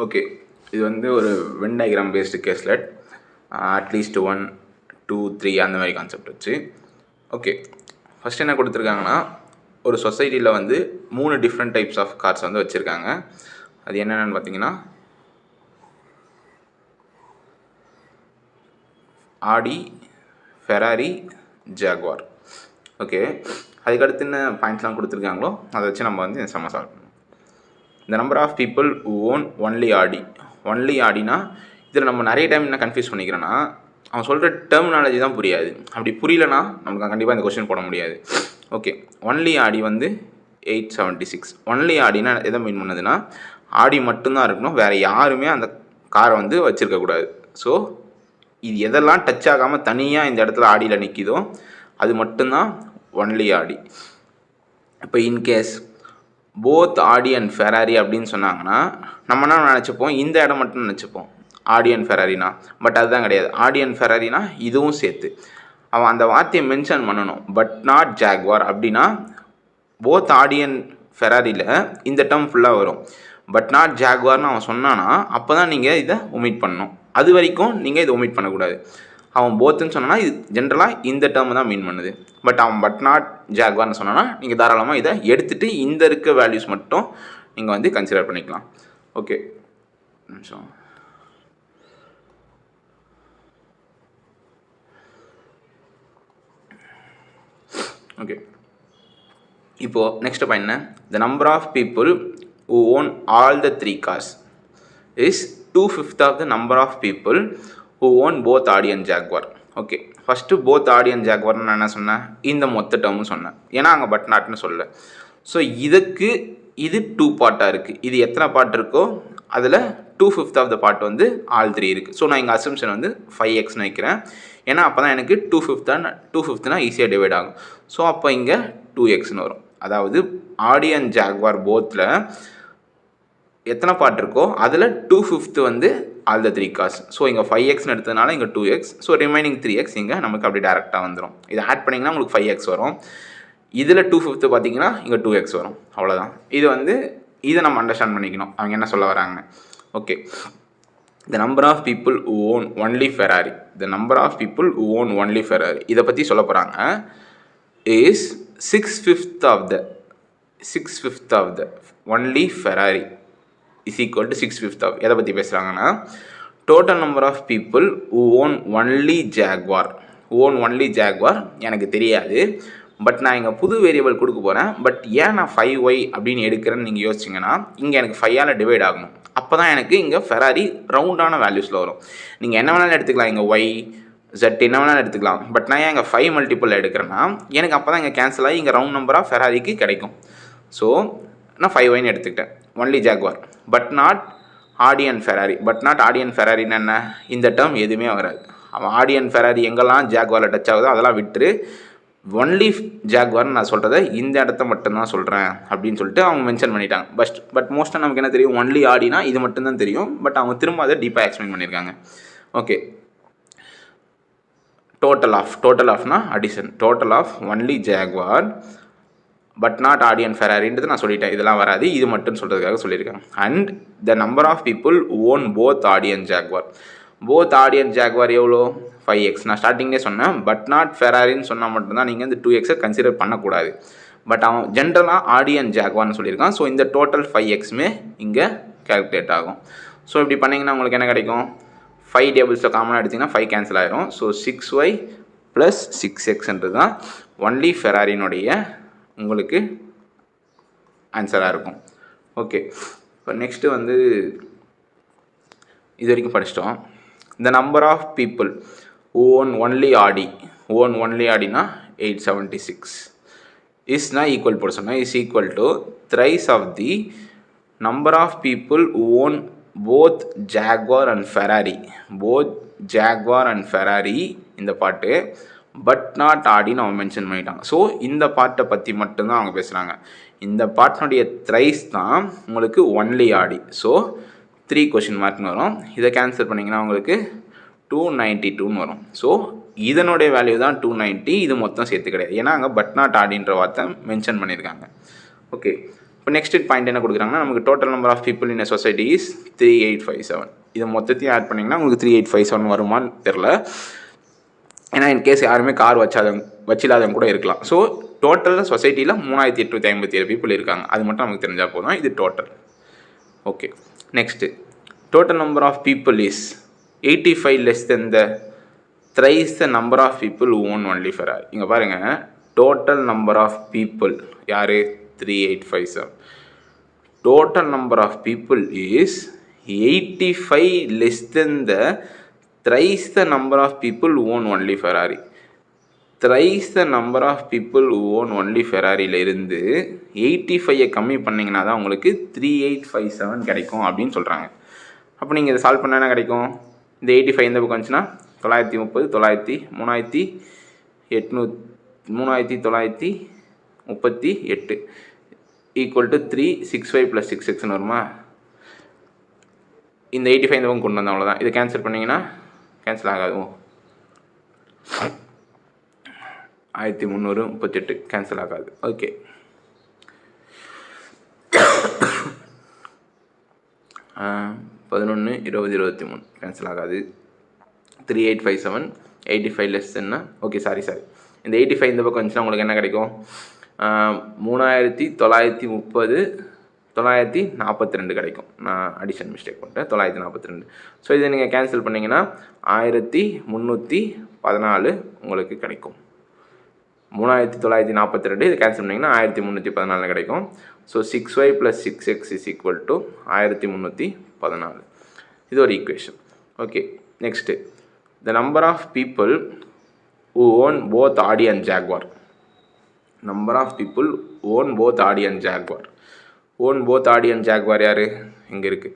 Okay, இது வந்து ஒரு Venn diagram based caselet. At least 1, 2, 3 அந்த மாதிரி கான்செப்ட் வச்சு. ஓகே, ஃபஸ்ட் என்ன கொடுத்துருக்காங்கன்னா, ஒரு சொசைட்டியில் வந்து 3 டிஃப்ரெண்ட் டைப்ஸ் ஆஃப் கார்ஸ் வந்து வச்சுருக்காங்க. அது என்னென்னு பார்த்தீங்கன்னா, ஆடி, ஃபெராரி, ஜாக்வார். ஓகே, அதுக்கடுத்து என்ன பாயிண்ட்ஸ்லாம் கொடுத்துருக்காங்களோ அதை வச்சு நம்ம வந்து இந்த சம்ம சால்வ் பண்ணணும். இந்த number of people who own only Audi. Only ஆடினா இதில் நம்ம நிறைய டைம் என்ன கன்ஃபியூஸ் பண்ணிக்கிறோன்னா, அவன் சொல்கிற டெர்மினாலஜி தான் புரியாது. அப்படி புரியலனா நமக்கு கண்டிப்பாக இந்த கொஸ்டின் போட முடியாது. ஓகே, ஒன்லி ஆடி வந்து 876. ஒன்லி ஆடினா எதை மீன் பண்ணுதுன்னா, ஆடி மட்டும்தான் இருக்கணும், வேறு யாருமே அந்த காரை வந்து வச்சுருக்கக்கூடாது. ஸோ இது எதெல்லாம் டச் ஆகாமல் தனியாக இந்த இடத்துல ஆடியில் நிற்கிதோ அது மட்டும்தான் ஒன்லி ஆடி. இப்போ in case both Audi and Ferrari அப்படின்னு சொன்னாங்கன்னா நம்ம என்ன நினச்சிப்போம், இந்த இடம் மட்டும் நினச்சிப்போம் ஆடி அண்ட் ஃபெராரினா. பட் அதுதான் கிடையாது. ஆடி அண்ட் ஃபெராரினா இதுவும் சேர்த்து அவன் அந்த வார்த்தையை மென்ஷன் பண்ணணும். பட் நாட் ஜாக்வார் அப்படின்னா போத் ஆடி அண்ட் ஃபெராரியில் இந்த டேர்ம் ஃபுல்லாக வரும். பட் நாட் ஜாக்வார்னு அவன் சொன்னான்னா அப்போ தான் நீங்கள் இதை ஒமிட் பண்ணணும். அது வரைக்கும் நீங்கள் இதை ஒமிட் பண்ணக்கூடாது. அவன் போத்துன்னு சொன்னான்னா இது ஜென்ரலாக இந்த டேர்ம் தான் மீன் பண்ணுது. பட் அவன் பட் நாட் ஜாக்வார்னு சொன்னான்னா நீங்கள் தாராளமாக இதை எடுத்துகிட்டு இந்த இருக்க வேல்யூஸ் மட்டும் நீங்கள் வந்து கன்சிடர் பண்ணிக்கலாம். ஓகே, நிமிஷம். ஓகே, இப்போது நெக்ஸ்ட் பாயிண்ட் என்ன, the number of people who own all the 3 cars is 2/5 of the number of people who own both Audi and Jaguar. Okay, first both Audi and ஜாக்வார்னு நான் என்ன சொன்னேன், இந்த மொத்த டேர்மும் சொன்னேன். ஏன்னா அங்கே பட் நாட்னு சொல்ல. ஸோ இதுக்கு இது 2 பார்ட்டாக இருக்குது. இது எத்தனை பார்ட் இருக்கோ அதில் 2/5 ஆஃப் த பார்ட் வந்து ஆல் 3 இருக்குது. ஸோ நான் இங்கே அசம்ஷன் வந்து 5xன்னு வைக்கிறேன். ஏன்னா அப்போ தான் எனக்கு 2/5னா ஈஸியாக டிவைட் ஆகும். ஸோ அப்போ இங்கே 2xன்னு வரும். அதாவது ஆடி அண்ட் ஜாக்வார் போத்தில் எத்தனை பார்ட் இருக்கோ அதில் 2/5 வந்து ஆல் த 3 கார்ஸ். ஸோ இங்கே 5xன்னு எடுத்ததுனால இங்கே 2x. ஸோ ரிமைனிங் 3x இங்கே நமக்கு அப்படி டேரெக்டாக வந்துடும். இதை ஆட் பண்ணிங்கன்னா உங்களுக்கு 5x வரும். இதில் 2/5 பார்த்தீங்கன்னா இங்கே 2x வரும். அவ்வளோதான். இது வந்து இதை நம்ம அண்டர்ஸ்டாண்ட் பண்ணிக்கணும் அவங்க என்ன சொல்ல வராங்க. Okay, the number of people who own only Ferrari. The number of people who own only Ferrari இதை பற்றி சொல்ல போகிறாங்க. Is 6/5 of the only Ferrari is equal to 6/5 of. எதை பற்றி பேசுகிறாங்கன்னா, total number of people who own only Jaguar. Only Jaguar எனக்கு தெரியாது. But நான் இங்கே புது வேரியபிள் கொடுக்க போகிறேன். பட் ஏன் நான் 5y அப்படின்னு எடுக்கிறேன்னு நீங்கள் யோசிச்சிங்கன்னா, இங்கே எனக்கு 5ஆல் டிவைட் ஆகணும். அப்போ தான் எனக்கு இங்கே ஃபெராரி ரவுண்டான வேல்யூஸில் வரும். நீங்கள் என்ன வேணாலும் எடுத்துக்கலாம், இங்கே y z என்ன வேணாலும் எடுத்துக்கலாம். பட் நான் ஏன் இங்கே 5 மல்டிபிள் எடுக்கிறேன்னா எனக்கு அப்போ தான் இங்கே கேன்சல் ஆகி இங்கே ரவுண்ட் நம்பராக ஃபெராரிக்கு கிடைக்கும். ஸோ நான் 5yன்னு எடுத்துக்கிட்டேன். Only Jaguar but not Audi and Ferrari. But not Audi and ஃபெராரின்னு என்ன, இந்த டேர்ம் எதுவுமே வராது. அவன் ஆடி அண்ட் ஃபெராரி எங்கெல்லாம் ஜாக்வாரில் டச் ஆகுதோ அதெல்லாம் விட்டுரு. ஒன்லி ஜாக்வார்னு நான் சொல்கிறத இந்த இடத்த மட்டும்தான் சொல்கிறேன் அப்படின்னு சொல்லிட்டு அவங்க மென்ஷன் பண்ணிட்டாங்க. பட் மோஸ்ட்டாக நமக்கு என்ன தெரியும், ஒன்லி ஆடினா இது மட்டும்தான் தெரியும். பட் அவங்க திரும்ப அதை டீப்பாக எக்ஸ்பிளைன் பண்ணியிருக்காங்க. ஓகே, டோட்டல் ஆஃப்னா addition. Total of only Jaguar but not Audi and ஃபெராரின்றது நான் சொல்லிட்டேன், இதெல்லாம் வராது, இது மட்டும் சொல்கிறதுக்காக சொல்லியிருக்காங்க. And the number of people own both Audi and Jaguar. Both Audi and Jaguar எவ்வளோ, 5x. நான் ஸ்டார்டிங்லேயே சொன்னேன் பட் நாட் ஃபெராரின்னு சொன்னால் மட்டும்தான் நீங்கள் இந்த 2xை கன்சிடர் பண்ணக்கூடாது. பட் அவன் ஜென்ரலாக ஆடி அண்ட் ஜாக்வார்னு சொல்லியிருக்கான். ஸோ இந்த டோட்டல் 5xமே இங்கே கேல்குலேட் ஆகும். ஸோ இப்படி பண்ணிங்கன்னா உங்களுக்கு என்ன கிடைக்கும், 5 டேபிள்ஸில் காமனாக எடுத்திங்கன்னா 5 கேன்சல் ஆகிரும். ஸோ 6y + 6xன்றது தான் ஒன்லி ஃபெராரினுடைய உங்களுக்கு ஆன்சராக இருக்கும். ஓகே, இப்போ நெக்ஸ்ட்டு வந்து இது வரைக்கும் படிச்சிட்டோம். இந்த number of people own only ஆடினா 876 இஸ்னா ஈக்குவல் போட சொன்னால் is equal to thrice of the number of people own both Jaguar and Ferrari. இந்த பாட்டு பட் நாட் ஆடின்னு அவங்க மென்ஷன் பண்ணிட்டாங்க. ஸோ இந்த பார்ட்டை பற்றி மட்டும்தான் அவங்க பேசுகிறாங்க. இந்த பார்ட்டினுடைய த்ரைஸ் தான் உங்களுக்கு ஒன்லி ஆடி. ஸோ 3 கொஷின் மார்க்னு வரும். இதை கேன்சல் பண்ணிங்கன்னா உங்களுக்கு 292ன்னு வரும். ஸோ இதனுடைய வேல்யூ தான் 290. இது மொத்தம் சேர்த்து கிடையாது. ஏன்னா அங்கே பட் நாட் ஆடின்ற வார்த்தை மென்ஷன் பண்ணியிருக்காங்க. ஓகே, இப்போ நெக்ஸ்ட் பாயிண்ட் என்ன கொடுக்குறாங்கன்னா, நமக்கு total number of people in society is 3857. இதை மொத்தத்தையும் ஆட் பண்ணிங்கன்னா உங்களுக்கு 3857 வருமானு தெரில. ஏன்னா இன்கேஸ் யாருமே கார் வச்சில்லாதவங்க கூட இருக்கலாம். ஸோ டோட்டல் சொசைட்டியில் 3857 பீப்புள் இருக்காங்க. அது மட்டும் நமக்கு தெரிஞ்சால் போதும். இது total. Okay, next total number of people is 85 less than the thrice the number of people who own only Ferrari. இங்கே பாருங்கள், டோட்டல் நம்பர் ஆஃப் பீப்புள் யார்? 3857. Total number of people is 85 less than the thrice the number of people who own only Ferrari. thrice the number of people who own only Ferrariயில் இருந்து 85 கம்மி பண்ணிங்கன்னா தான் உங்களுக்கு 3857 கிடைக்கும் அப்படின்னு சொல்கிறாங்க. அப்போ நீங்கள் இதை சால்வ் பண்ணால் என்ன கிடைக்கும்? இந்த 85 இந்த பக்கம் வந்துச்சுன்னா 930, 3938 ஈக்குவல் டு 365 + 66 வருமா? இந்த 85 இந்த பக்கம் கொண்டு வந்தோம், அவ்வளோதான். இதை கேன்சல் பண்ணிங்கன்னா கேன்சல் ஆகாது. 1338 கேன்சல் ஆகாது. ஓகே, 11, 20, 23 கேன்சல் ஆகாது. 3857 85 லெஸ் என்ன? ஓகே, சாரி இந்த 85 இந்த பக்கம் வந்துச்சுன்னா உங்களுக்கு என்ன கிடைக்கும்? 3930 942 கிடைக்கும். நான் அடிஷன் மிஸ்டேக் பண்ணிட்டேன், 942. ஸோ இதை நீங்கள் கேன்சல் பண்ணிங்கன்னா 1314 உங்களுக்கு கிடைக்கும். 3942 இது கேன்சல் பண்ணிங்கன்னா 1314 கிடைக்கும். So 6y + 6x = 1314. இது ஒரு equation. Okay, next the number of people who own both Audi and Jaguar. Number of people own both Audi and Jaguar. own both Audi and Jaguar யார்? இங்கே இருக்குது,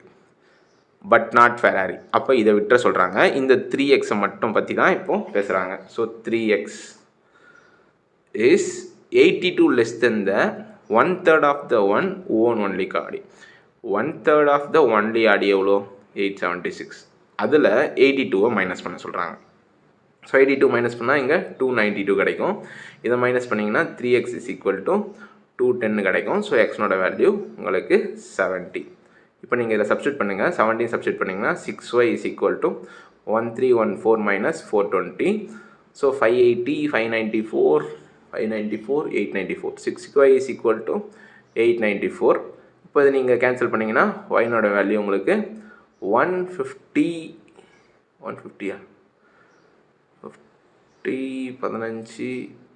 பட் நாட் ஃபெராரி. அப்போ இதை விட்டுற சொல்கிறாங்க. இந்த 3x மட்டும் பற்றி தான் இப்போது பேசுகிறாங்க. So 3x is 82 less than the 1/3 of the one who own only Audi. 1/3 of the only Audi எவ்வளோ? 876. அதில் 82 மைனஸ் பண்ண சொல்கிறாங்க. ஸோ 82 மைனஸ் பண்ணால் இங்கே 292 கிடைக்கும். இதை மைனஸ் பண்ணிங்கன்னா 3x = 210 கிடைக்கும். ஸோ எக்ஸ்னோட வேல்யூ உங்களுக்கு 70. இப்போ நீங்கள் இதில் சப்ஸ்டியூட் பண்ணுங்கள். 17 சப்ஸ்டியூட் பண்ணிங்கன்னா 6y = 1314 - 420. ஸோ 580, 594, 894. 6y = 894. இப்போ இதை நீங்கள் கேன்சல் பண்ணிங்கன்னா ஒய்னோட வேல்யூ உங்களுக்கு 150 15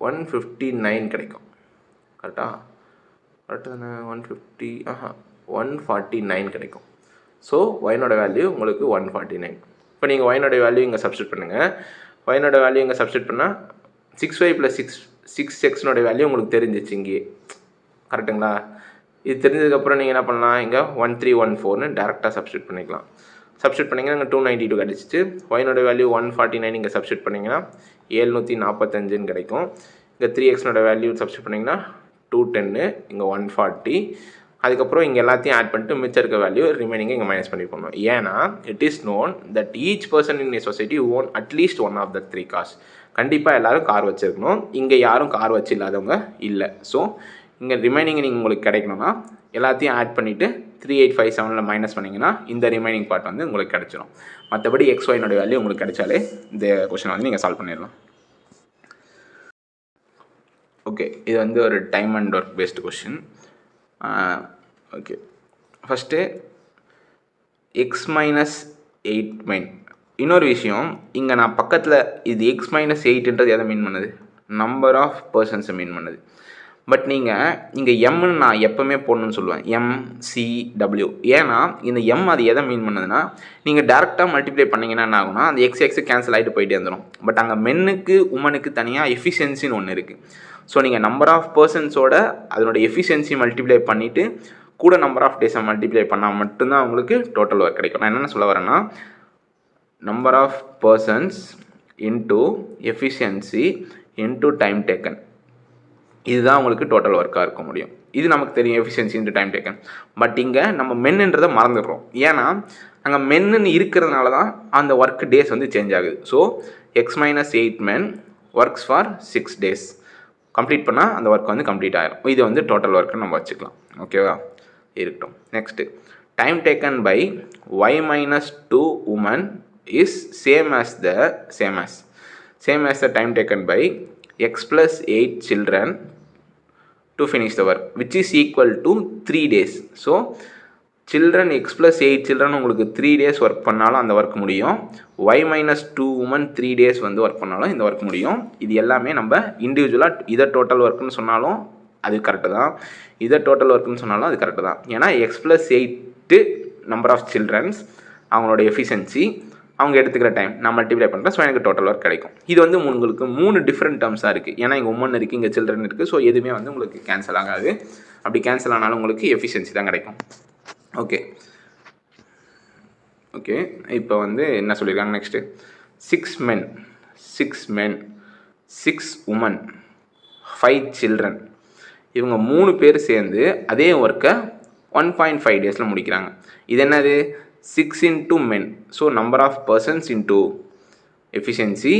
159 கிடைக்கும். கரெக்டாக தானே? 149 கிடைக்கும். ஸோ ஒய்னோட வேல்யூ உங்களுக்கு 149. இப்போ நீங்கள் ஒய்னோட வேல்யூ இங்கே சப்ஸ்டியூட் பண்ணுங்கள். ஒய்னோட வேல்யூ இங்கே சப்ஸ்டியூட் பண்ணால் 6y + 6xனோட வேல்யூ உங்களுக்கு தெரிஞ்சிச்சு இங்கேயே. கரெக்டுங்களா? இது தெரிஞ்சதுக்கப்புறம் நீங்கள் என்ன பண்ணலாம்? இங்கே 1314ன்னு டேரெக்டாக சப்ஸ்டியூட் பண்ணிக்கலாம். சப்ஸ்டியூட் பண்ணிங்கன்னா இங்கே 292 கிடச்சிச்சு. ஒய்னோட வேல்யூ 149 இங்கே சப்ஸ்டியூட் பண்ணிங்கன்னா 745 கிடைக்கும். இங்கே 3xனோட வேல்யூ சப்ஸ்டியூட் பண்ணிங்கன்னா 210, இங்கே 140. அதுக்கப்புறம் இங்கே எல்லாத்தையும் ஆட் பண்ணிட்டு மிச்சம் இருக்க வேல்யூ ரிமைனிங்கை இங்கே மைனஸ் பண்ணி போடணும். ஏன்னா it is known that each person in a society own at least one of the 3 cars. கண்டிப்பாக எல்லோரும் கார் வச்சுருக்கணும். இங்கே யாரும் கார் வச்சு இல்லாதவங்க இல்லை. ஸோ இங்கே ரிமைனிங் நீங்கள் உங்களுக்கு கிடைக்கணும்னா எல்லாத்தையும் ஆட் பண்ணிவிட்டு 3857 மைனஸ் பண்ணிங்கன்னா இந்த ரிமைனிங் பார்ட் வந்து உங்களுக்கு கிடச்சிரும். மற்றபடி XYனோட வேல்யூ உங்களுக்கு கிடைச்சாலே இந்த கொஷினை வந்து நீங்கள் சால்வ் பண்ணிடலாம். ஓகே, இது வந்து ஒரு time and work based question. Okay, first x-8 இன்னொரு விஷயம், இங்கே நான் பக்கத்தில் இது x-8ன்றது எதை மீன் பண்ணுது? நம்பர் ஆஃப் பர்சன்ஸை மீன் பண்ணுது. பட் நீங்கள் இங்கே எம்னு நான் எப்போவுமே போடணும்னு சொல்லுவேன், MCW. ஏன்னா இந்த எம் அது எதை மீன் பண்ணுதுன்னா, நீங்கள் டேரெக்டாக மல்டிப்ளை பண்ணிங்கன்னா என்ன ஆகுனா அந்த எக்ஸ் கேன்சல் ஆகிட்டு போயிட்டே வந்துடும். பட் அங்கே மென்னுக்கு உமனுக்கு தனியாக எஃபிஷியன்சின்னு ஒன்று இருக்குது. ஸோ நீங்கள் நம்பர் ஆஃப் பர்சன்ஸோட அதனோட எஃபிஷியன்சி மல்டிப்ளை பண்ணிவிட்டு கூட நம்பர் ஆஃப் டேஸை மல்டிப்ளை பண்ணால் மட்டும்தான் உங்களுக்கு டோட்டல் ஒர்க் கிடைக்கும். நான் என்னென்ன சொல்ல வரேன்னா, number of persons into efficiency into time taken, இதுதான் உங்களுக்கு டோட்டல் ஒர்க்காக இருக்க முடியும். இது நமக்கு தெரியும், efficiency into time taken. But இங்கே நம்ம மென்னுன்றதை மறந்துடுறோம். ஏன்னா அங்கே மென்னு இருக்கிறதுனால தான் அந்த ஒர்க் டேஸ் வந்து சேஞ்ச் ஆகுது. So x-8 men works for 6 days complete பண்ணால் அந்த ஒர்க் வந்து கம்ப்ளீட் ஆகிடும். இது வந்து டோட்டல் ஒர்க்குன்னு நம்ம வச்சுக்கலாம். ஓகேவா இருக்கட்டும். Next time taken by y minus 2 women is same as the time taken by x plus 8 children to finish the work which is equal to 3 days. So children x plus 8 children உங்களுக்கு 3 days work பண்ணாலும் அந்த work முடியும். y minus 2 women 3 days வந்து work பண்ணாலும் இந்த work முடியும். இது எல்லாமே நம்ம இண்டிவிஜுவலாக இதை டோட்டல் ஒர்க்குன்னு சொன்னாலும் அது கரெக்டு தான், இதை டோட்டல் ஒர்க்குன்னு சொன்னாலும் அது கரெக்டு தான். ஏன்னா X plus 8 number of childrens, அவங்களோட எஃபிஷியன்சி, அவங்க எடுத்துக்கிற டைம் நான் மல்டிப்ளை பண்ணுறேன். ஸோ எனக்கு டோட்டல் ஒர்க் கிடைக்கும். இது வந்து உங்களுக்கு 3 டிஃப்ரெண்ட் டேர்ம்ஸாக இருக்குது. ஏன்னா இங்கே உமன் இருக்குது, இங்கே சில்ட்ரன் இருக்குது. ஸோ எதுவுமே வந்து உங்களுக்கு கேன்சல் ஆகாது. அப்படி கேன்சல் ஆனாலும் உங்களுக்கு எஃபிஷியன்சி தான் கிடைக்கும். ஓகே ஓகே இப்போ வந்து என்ன சொல்லியிருக்காங்க நெக்ஸ்ட்டு 6 men 6 women 5 children இவங்க 3 பேர் சேர்ந்து அதே ஒர்க்கை 1.5 டேஸில் முடிக்கிறாங்க. இது என்னது 6 into men. So number of persons into efficiency,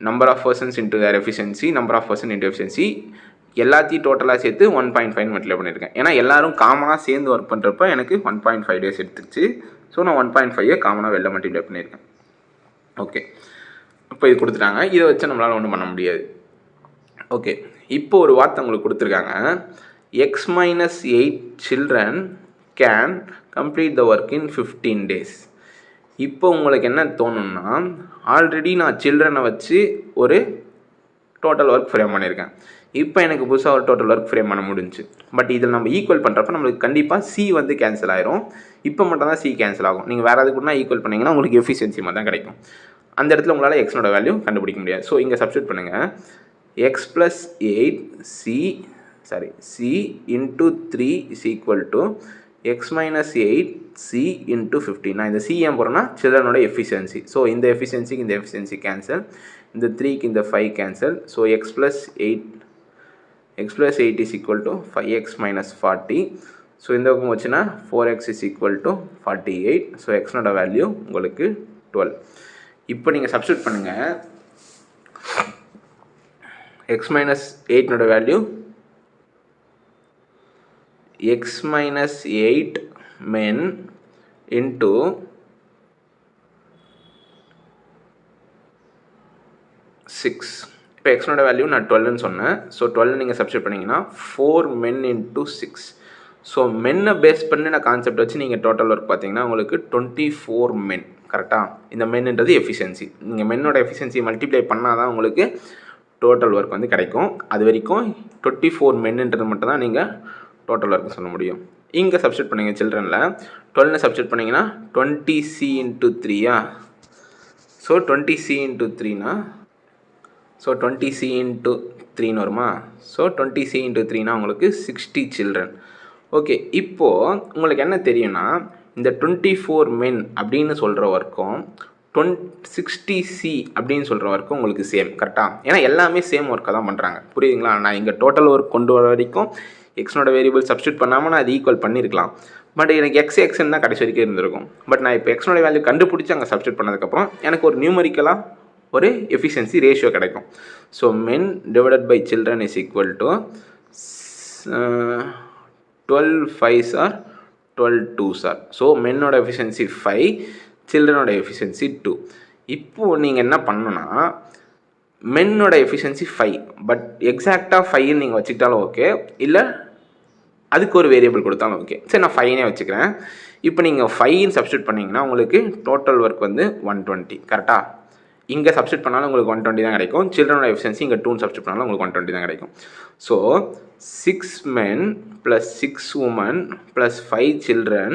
number of persons into their efficiency, number of person into efficiency எல்லாத்தையும் டோட்டலாக சேர்த்து 1.5 மல்டிப்ளை பண்ணியிருக்கேன். ஏன்னா எல்லோரும் காமனாக சேர்ந்து ஒர்க் பண்ணுறப்ப எனக்கு 1.5 டேஸ் எடுத்துச்சு. ஸோ நான் 1.5 காமனாக வெளில மல்டிப்ளை பண்ணியிருக்கேன். ஓகே இப்போ இது கொடுத்துட்டாங்க. இதை வச்சு நம்மளால் ஒன்றும் பண்ண முடியாது. ஓகே இப்போ ஒரு வார்த்தை உங்களுக்கு கொடுத்துருக்காங்க, X minus 8 children can complete the work in 15 days. இப்போ உங்களுக்கு என்ன தோணுன்னா, ஆல்ரெடி நான் சில்ட்ரனை வச்சு ஒரு டோட்டல் ஒர்க் ஃப்ரேம் பண்ணியிருக்கேன். இப்போ எனக்கு புதுசாக ஒரு டோட்டல் ஒர்க் ஃப்ரேம் பண்ண முடிஞ்சு. பட் இதில் நம்ம ஈக்குவல் பண்ணுறப்ப நம்மளுக்கு கண்டிப்பாக சி வந்து கேன்சல் ஆயிரும். இப்போ மட்டும் தான் சி கேன்சல் ஆகும். நீங்கள் வேறு எதுக்குன்னா ஈக்குவல் பண்ணிங்கன்னா உங்களுக்கு எஃபிஷியன்சி மாதிரி தான் கிடைக்கும். அந்த இடத்துல உங்களால் எக்ஸனோட வேல்யூ கண்டுபிடிக்க முடியாது. ஸோ இங்கே சப்ஸ்டியூட் பண்ணுங்கள், X plus 8 C into 3 is equal to X minus 8 C into 15. நான் இந்த சி ஏன் போகிறேன்னா சில்ட்ரனோட எஃபிஷியன்சி. ஸோ இந்த எஃபிஷியன்சிக்கு இந்த எஃபிஷியன்சி கேன்சல், இந்த 3க்கு இந்த 5 cancel. So x plus 8 is equal to 5x minus 40. So இந்த பக்கம் வச்சுன்னா 4x is equal to 48. So எக்ஸ்னோட வேல்யூ உங்களுக்கு 12. இப்போ நீங்கள் சப்ஸ்டியூட் பண்ணுங்கள், x minus 8 value x minus 8 men into six. இப்போ எக்ஸ்னோட வேல்யூ நான் 12ன்னு சொன்னேன். ஸோ 12 நீங்கள் சப்ஸ்டியூட் பண்ணிங்கன்னா 4 men into 6. ஸோ மென்னை பேஸ் பண்ணி நான் கான்செப்ட் வச்சு நீங்கள் டோட்டல் ஒர்க் பார்த்தீங்கன்னா உங்களுக்கு 24 men. கரெக்டாக? இந்த மென்ன்றது எஃபிஷியன்சி. நீங்கள் மென்னோட எஃபிஷியன்சி மல்டிப்ளை பண்ணால் தான் உங்களுக்கு டோட்டல் ஒர்க் வந்து கிடைக்கும். அது வரைக்கும் 24 menன்றது மட்டும் தான் நீங்கள் டோட்டல் ஒர்க் சொல்ல முடியும். இங்கே சப்ஸ்டியூட் பண்ணிங்க சில்ட்ரனில் 12 சப்ஸ்டியூட் பண்ணிங்கன்னா 20c into 3. So 20c into 3னா ஸோ 20c into 3ன்னு வருமா? ஸோ 20c into 3னா உங்களுக்கு 60 சில்ட்ரன். ஓகே இப்போது உங்களுக்கு என்ன தெரியும்னா, இந்த 24 men அப்படின்னு சொல்கிற ஒர்க்கும் 60c அப்படின்னு சொல்கிற ஒர்க்கும் உங்களுக்கு சேம். கரெக்டாக? ஏன்னா எல்லாமே சேம் ஒர்க்காக தான் பண்ணுறாங்க. புரியுதுங்களா? நான் இங்கே டோட்டல் ஒர்க் கொண்டு வர வரைக்கும் எக்ஸ்னோட வேரியபிள் சப்ஸ்டியூட் பண்ணாமல் நான் அது ஈக்குவல் பண்ணியிருக்கலாம். பட் எனக்கு எக்ஸ்ன்னு தான் கடைசி வரைக்கும் இருந்திருக்கும். பட் நான் இப்போ எக்ஸ்னோட வேல்யூ கண்டுபிடிச்சி அங்கே சப்ஸ்டியூட் பண்ணதுக்கப்புறம் எனக்கு ஒரு நியூமரிக்கலாக ஒரு எஃபிஷியன்சி ரேஷியோ கிடைக்கும். So men divided by children is equal to 12 5s or 12 2s are. So மென்னோட எஃபிஷியன்சி 5, சில்ட்ரனோட எஃபிஷியன்சி 2. இப்போது நீங்கள் என்ன பண்ணணுன்னா, மென்னோட எஃபிஷியன்சி 5 பட் எக்ஸாக்டாக 5ன்னு நீங்கள் வச்சுக்கிட்டாலும் ஓகே, இல்லை அதுக்கு ஒரு வேரியபிள் கொடுத்தாலும் ஓகே. சரி நான் 5னே வச்சுக்கிறேன். இப்போ நீங்கள் 5ன்னு சப்ஸ்டியூட் பண்ணிங்கன்னா உங்களுக்கு டோட்டல் ஒர்க் வந்து 120. கரெக்டாக? இங்கே சப்ஸ்டியூட் பண்ணாலும் உங்களுக்கு 120 தான் கிடைக்கும். சில்ட்ரனோட எஃபிஷியன்சி இங்கே 2 சப்ஸ்டியூட் பண்ணாலும் உங்களுக்கு 120 தான் கிடைக்கும். So 6 men plus 6 women plus 5 children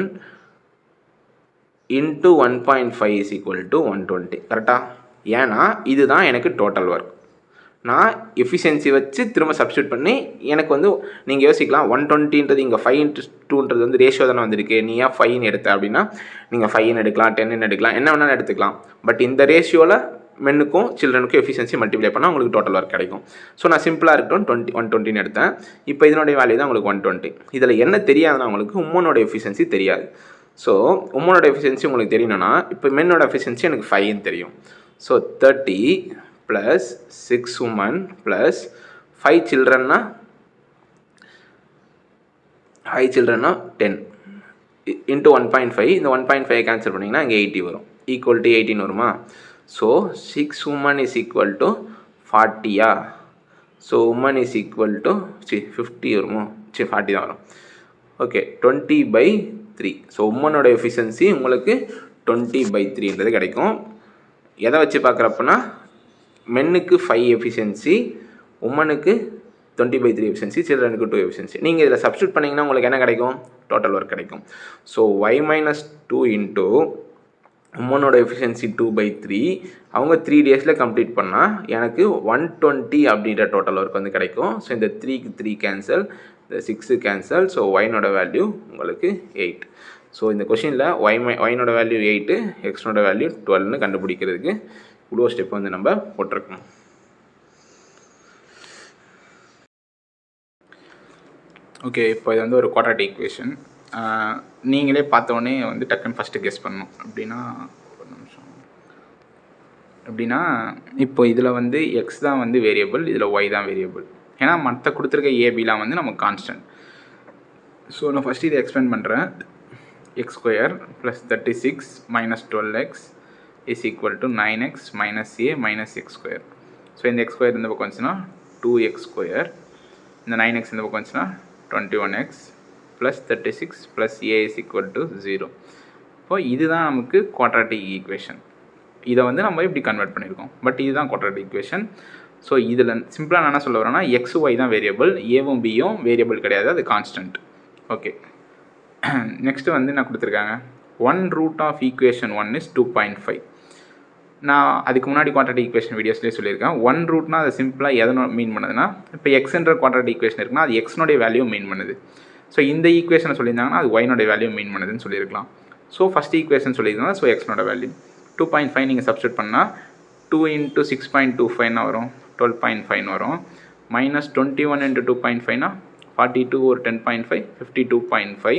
into 1.5 is equal to 120. கரெக்டாக? ஏன்னா இதுதான் எனக்கு டோட்டல் ஒர்க். நான் எஃபிஷியன்சி வச்சு திரும்ப சப்ஸ்டியூட் பண்ணி எனக்கு வந்து நீங்கள் யோசிக்கலாம் 120ன்றது இங்கே 5/2ன்றது வந்து ரேஷியோ தானே வந்திருக்கு, நீ ஏன் 5ன்னு எடுத்த அப்படின்னா, நீங்கள் 5ன்னு எடுக்கலாம், 10ன்னு எடுக்கலாம், என்ன வேணாலும் எடுத்துக்கலாம். பட் இந்த ரேஷியோவில் மென்னுக்கும் சில்ட்ரனுக்கும் எஃபிஷியன்சி மல்டிப்ளை பண்ணால் உங்களுக்கு டோட்டல் ஒர்க் கிடைக்கும். ஸோ நான் சிம்பிளாக இருக்கட்டும் 120ன்னு எடுத்தேன். இப்போ இதனுடைய வேல்யூ தான் உங்களுக்கு 120. இதில் என்ன தெரியாதுன்னா உங்களுக்கு உமனோட எஃபிஷியன்சி தெரியாது. ஸோ உமனோட எஃபிஷியன்சி உங்களுக்கு தெரியணும்னா இப்போ மென்னோட எஃபிஷியன்சி எனக்கு 5ன்னு தெரியும். ஸோ 30 + 6 women + 5 childrenனா ஹை சில்ட்ரன்னா 10 இன்ட்டு 1.5. இந்த 1.5 கேன்சல் பண்ணிங்கன்னா இங்கே 80 வரும். ஈக்குவல் டு 18 வருமா? So 6 women is equal to 40. So women is equal to 50 வருமோ? 40 தான் வரும். ஓகே, 20/3. ஸோ உமனோட எஃபிஷியன்சி உங்களுக்கு 20/3 கிடைக்கும். எதை வச்சு பார்க்குறப்பனா மென்னுக்கு 5 எஃபிஷியன்சி, உமனுக்கு 20/3 எஃபிஷியன்சி, சில்ட்ரனுக்கு 2 எஃபிஷியன்சி. நீங்கள் இதில் சப்ஸ்டியூட் பண்ணிங்கன்னா உங்களுக்கு என்ன கிடைக்கும்? டோட்டல் ஒர்க் கிடைக்கும். ஸோ y-2 இன்ட்டு உமனோட எஃபிஷியன்சி 2/3 அவங்க 3 டேஸில் கம்ப்ளீட் பண்ணால் எனக்கு 120 அப்படின்ற டோட்டல் ஒர்க் வந்து கிடைக்கும். ஸோ இந்த 3க்கு 3 கேன்சல், இந்த 6 கேன்சல். ஸோ ஒய்னோட வேல்யூ உங்களுக்கு 8. ஸோ இந்த கொஷினில் ஒய்னோட வேல்யூ 8, எக்ஸ்னோட வேல்யூ 12ன்னு கண்டுபிடிக்கிறதுக்கு இவ்வளோ ஸ்டெப் வந்து நம்ம போட்டிருக்கோம். ஓகே, இப்போ இது வந்து ஒரு குவாட்ராட்டிக் ஈக்குவேஷன். நீங்களே பார்த்தோன்னே வந்து டக்குன்னு ஃபஸ்ட்டு கெஸ் பண்ணணும். அப்படின்னா ஒரு நிமிஷம். எப்படின்னா இப்போ இதில் வந்து எக்ஸ் தான் வந்து வேரியபிள், இதில் ஒய் தான் வேரியபிள். ஏன்னா மற்ற கொடுத்துருக்க ஏபிலாம் வந்து நமக்கு கான்ஸ்டன்ட். ஸோ நான் ஃபஸ்ட்டு இதை எக்ஸ்பிளைன் பண்ணுறேன். x² + 36 - 12x is equal to 9x - a - x². So இந்த x² இந்த பக்கம் வந்துச்சுன்னா 2x², இந்த 9x இந்த பக்கம் வந்துச்சுன்னா 21x + 36 + a is equal to 0. இப்போ இதுதான் நமக்கு குவாட்ராட்டிக் ஈக்குவேஷன். இதை வந்து நம்ம இப்படி கன்வெர்ட் பண்ணியிருக்கோம். பட் இதுதான் குவாட்ராட்டிக் ஈக்குவேஷன். ஸோ இதில் சிம்பிளாக நான் என்ன சொல்ல வரேன்னா எக்ஸ் ஒய் தான் வேரியபிள், ஏவும் பியும் வேரியபிள் கிடையாது, அது கான்ஸ்டன்ட். ஓகே, நெக்ஸ்ட்டு வந்து என்ன கொடுத்துருக்காங்க, 1 √ ஈக்குவேஷன் 1 is 2.5. நான் அதுக்கு முன்னாடி குவாட்ராட்டிக் ஈக்குவேஷன் வீடியோஸ்லேயே சொல்லியிருக்கேன். 1 ரூட்னா அது சிம்பிளாக எதனோ மீன் பண்ணுதுன்னா, இப்போ எக்ஸ்ன்ற குவாட்ராட்டிக் ஈக்குவேஷன் இருக்குன்னா அது எக்ஸ்னுடைய வேல்யூ மீன் பண்ணுது. ஸோ இந்த ஈக்குவேஷனை சொல்லியிருந்தாங்கன்னா அது ஒய்னுடைய வேல்யூ மீன் பண்ணுதுன்னு சொல்லியிருக்கலாம். ஸோ ஃபஸ்ட் ஈக்குவேஷன் சொல்லியிருந்தாங்க. ஸோ எக்ஸ்னோட வேல்யூ 2.5 நீங்கள் சப்ஸ்டியூட் பண்ணால் 2 × 6.25 வரும், 12.5 வரும். -21 × 2.5 42 ஒரு 10.5 52.5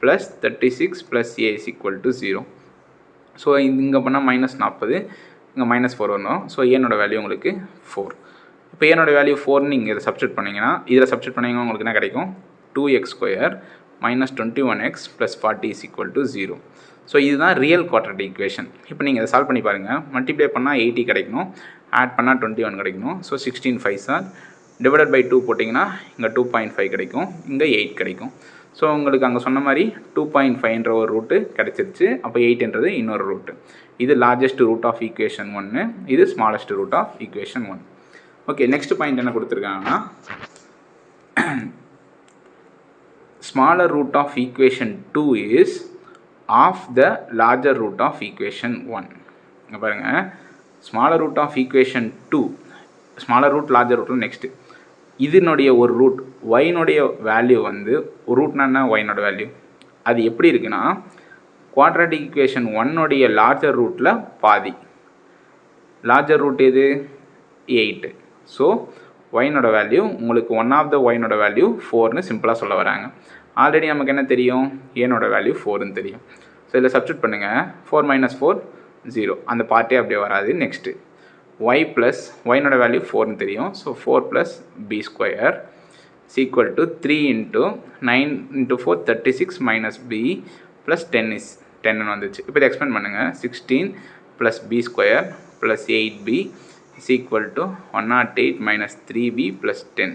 + 36 + a is equal to 0. So இங்கே பண்ணால் -40, இங்கே -4 வரணும். ஸோ ஏனோட வேல்யூ உங்களுக்கு 4. இப்போ ஏனோட வேல்யூ 4 நீங்கள் இதை சப்ஸ்டியூட் பண்ணிங்கன்னா, இதில் சப்ஸ்டியூட் பண்ணிங்கன்னா உங்களுக்கு என்ன கிடைக்கும்? 2x² - 21x + 40 is equal to 0. So இதுதான் ரியல் குவாட்ராட்டிக் ஈக்குவேஷன். இப்போ நீங்கள் இதை சால்வ் பண்ணி பாருங்கள். மல்டிப்ளை பண்ணால் 80 கிடைக்கணும், ஆட் பண்ணால் 21 கிடைக்கணும். ஸோ 16 5s டிவைடட் பை 2 போட்டிங்கன்னா இங்கே 2.5 கிடைக்கும், இங்கே 8 கிடைக்கும். ஸோ உங்களுக்கு அங்கே சொன்ன மாதிரி 2.5 ஒரு ரூட்டு கிடச்சிருச்சு. அப்போ 8ன்றது இன்னொரு ரூட்டு. இது லார்ஜஸ்ட் ரூட் ஆஃப் ஈக்குவேஷன் 1, இது smallest root of equation 1. Okay, next point என்ன கொடுத்துருக்காங்கன்னா, smaller root of equation 2 is of the larger root of equation 1. இங்கே பாருங்கள், smaller root of equation 2, smaller root larger ரூட்டில் நெக்ஸ்ட்டு இதனுடைய ஒரு root ஒய்னுடைய value வந்து ஒரு ரூட்னா என்ன, ஒய்னோட வேல்யூ அது எப்படி இருக்குன்னா குவாட்ராட்டிக் ஈக்குவேஷன் 1 லார்ஜர் ரூட்டில் பாதி. லார்ஜர் ரூட் எது? 8. ஸோ ஒய்னோட வேல்யூ உங்களுக்கு 1 ஆஃப் த ஒய்னோட வேல்யூ 4ன்னு சிம்பிளாக சொல்ல வராங்க. ஆல்ரெடி நமக்கு என்ன தெரியும்? ஏனோட வேல்யூ 4ன்னு தெரியும். ஸோ இதில் சப்ஸ்டியூட் பண்ணுங்கள். 4 - 4 0, அந்த பார்ட்டே அப்படியே வராது. நெக்ஸ்ட்டு ஒய்னோட வேல்யூ 4ன்னு தெரியும். So 4 + b² is equal to 3 × 9 × 4 36 - b + 10 is 10ன்னு வந்துச்சு. இப்போ இதை எக்ஸ்பெண்ட் பண்ணுங்கள். 16 + b² + 8b is equal to 108 - 3b + 10.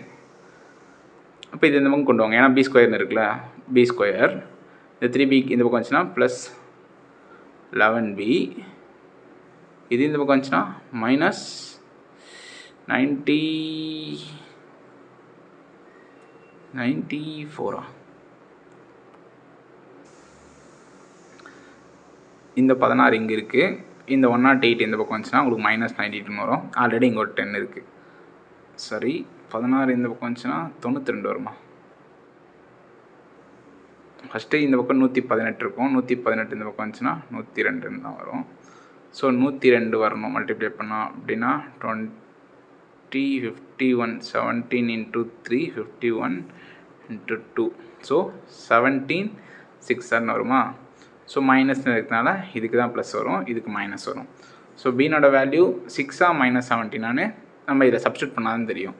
அப்போ இது இந்த பக்கம் கொண்டு வாங்க, ஏன்னா b² இருக்குல்ல, b². இந்த 3b இந்த பக்கம் வந்துச்சுன்னா +11b, இது இந்த பக்கம் வந்துச்சுன்னா -94. இந்த 16 இங்கே இருக்குது, இந்த 108 இந்த பக்கம் வந்துச்சுன்னா உங்களுக்கு -92 வரும். ஆல்ரெடி இங்கே ஒரு 10 இருக்குது. சரி, 16 இந்த பக்கம் வந்துச்சுன்னா 92 வருமா? ஃபஸ்ட்டு இந்த பக்கம் 118 இருக்கும், 118 இந்த பக்கம் வந்துச்சுன்னா 102 தான் வரும். ஸோ 102 வரணும் மல்டிப்ளை பண்ணால். அப்படின்னா 20 51 17 × 3 51 × 2, ஸோ 17 6 வருமா? ஸோ மைனஸ் இருக்கிறதுனால இதுக்கு தான் ப்ளஸ் வரும், இதுக்கு மைனஸ் வரும். ஸோ பீனோட வேல்யூ 6 - -17 நம்ம இதில் சப்ஸ்டியூட் பண்ணாதான் தெரியும்.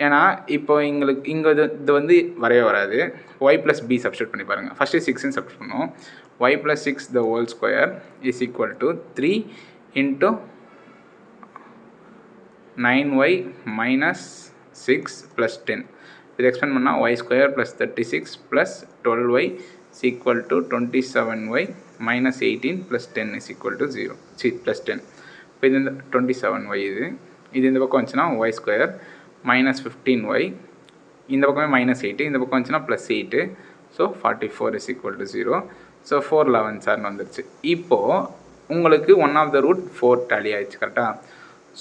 ஏன்னா இப்போ எங்களுக்கு இங்கே இது வந்து வரவே வராது. ஒய் ப்ளஸ் பி சப்ஸ்டியூட் பண்ணி பாருங்கள். ஃபஸ்ட்டு 6ன்னு சப்ஸ்டியூட் பண்ணுவோம். Y plus 6 the whole square is equal to 3 into 9y minus 6 plus 10. இது எக்ஸ்பெண்ட் பண்ணால் Y square plus 36 plus 12y is equal to 27y minus 18 plus 10 is equal to 0 plus 10. இப்போ இது இந்த 27y இது இந்த பக்கம் வந்துச்சுன்னா ஒய் ஸ்கொயர் மைனஸ் 15y, இந்த பக்கமே மைனஸ் 8, இந்த பக்கம் வந்துச்சுன்னா plus 8. So 44 is equal to 0. So 411 சார்னு வந்துருச்சு. இப்போது உங்களுக்கு one of the root 4 tally ஆயிடுச்சு கரெக்டாக.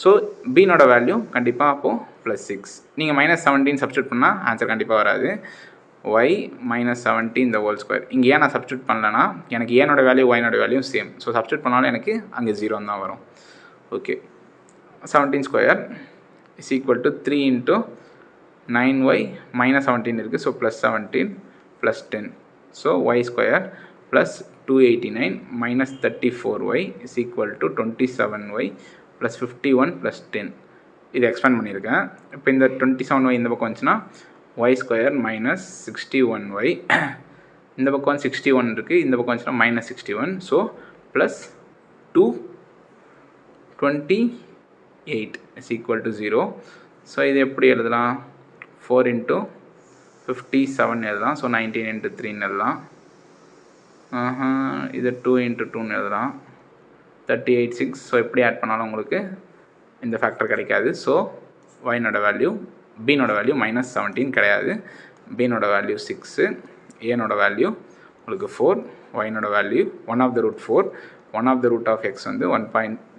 ஸோ பீனோட வேல்யூ கண்டிப்பாக அப்போது ப்ளஸ் 6. நீங்கள் மைனஸ் 17 சப்ஸ்டியூட் பண்ணால் ஆன்சர் கண்டிப்பாக வராது. ஒய் மைனஸ் 17 இந்த ஹோல் ஸ்கொயர். இங்கே ஏன் நான் சப்ஸ்டியூட் பண்ணலன்னா எனக்கு ஏனோட வேல்யூ ஒய்னோட வேல்யூ சேம். ஸோ சப்ஸ்டியூட் பண்ணாலும் எனக்கு அங்கே 0 தான் வரும். Okay, 17 square is equal to 3 into 9y minus 17 இருக்குது. So plus 17 plus 10. So y square plus 289 minus 34y is equal to 27y plus 51 plus 10. இது எக்ஸ்பேண்ட் பண்ணியிருக்கேன். இப்போ இந்த 27y இந்த பக்கம் வந்துச்சுன்னா ஒய் ஸ்கொயர் மைனஸ் 61y, இந்த பக்கம் 61 இருக்குது, இந்த பக்கம் வந்துச்சுன்னா minus 61. So plus 228 is equal to 0. So இது எப்படி எழுதலாம்? 4 இன்ட்டு 57 எழுதலாம். ஸோ 19 இன்ட்டு 3ன்னு எழுதலாம். இது 2 இன்ட்டு 2ன்னு எழுதலாம். 38 6. ஸோ எப்படி ஆட் பண்ணாலும் உங்களுக்கு இந்த ஃபேக்டர் கிடைக்காது. ஸோ ஒய்னோட வேல்யூ பீனோட வேல்யூ மைனஸ் 17 கிடையாது. பீனோட வேல்யூ 6, ஏனோட வேல்யூ உங்களுக்கு 4, ஒய்னோட value one of the root 4, one of the root of x வந்து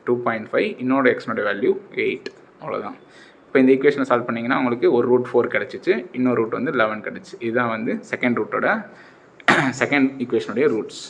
2.5, இன்னோட எக்ஸ்னோட வேல்யூ 8. அவ்வளோதான். இப்போ இந்த ஈக்குவேஷனை சால்வ் பண்ணிங்கன்னா உங்களுக்கு ஒரு ரூட் 4 கிடச்சிச்சு, இன்னொரு ரூட் வந்து 11 கிடச்சி. இதுதான் வந்து செகண்ட் ரூட்டோட செகண்ட் ஈக்குவேஷனுடைய ரூட்ஸ்.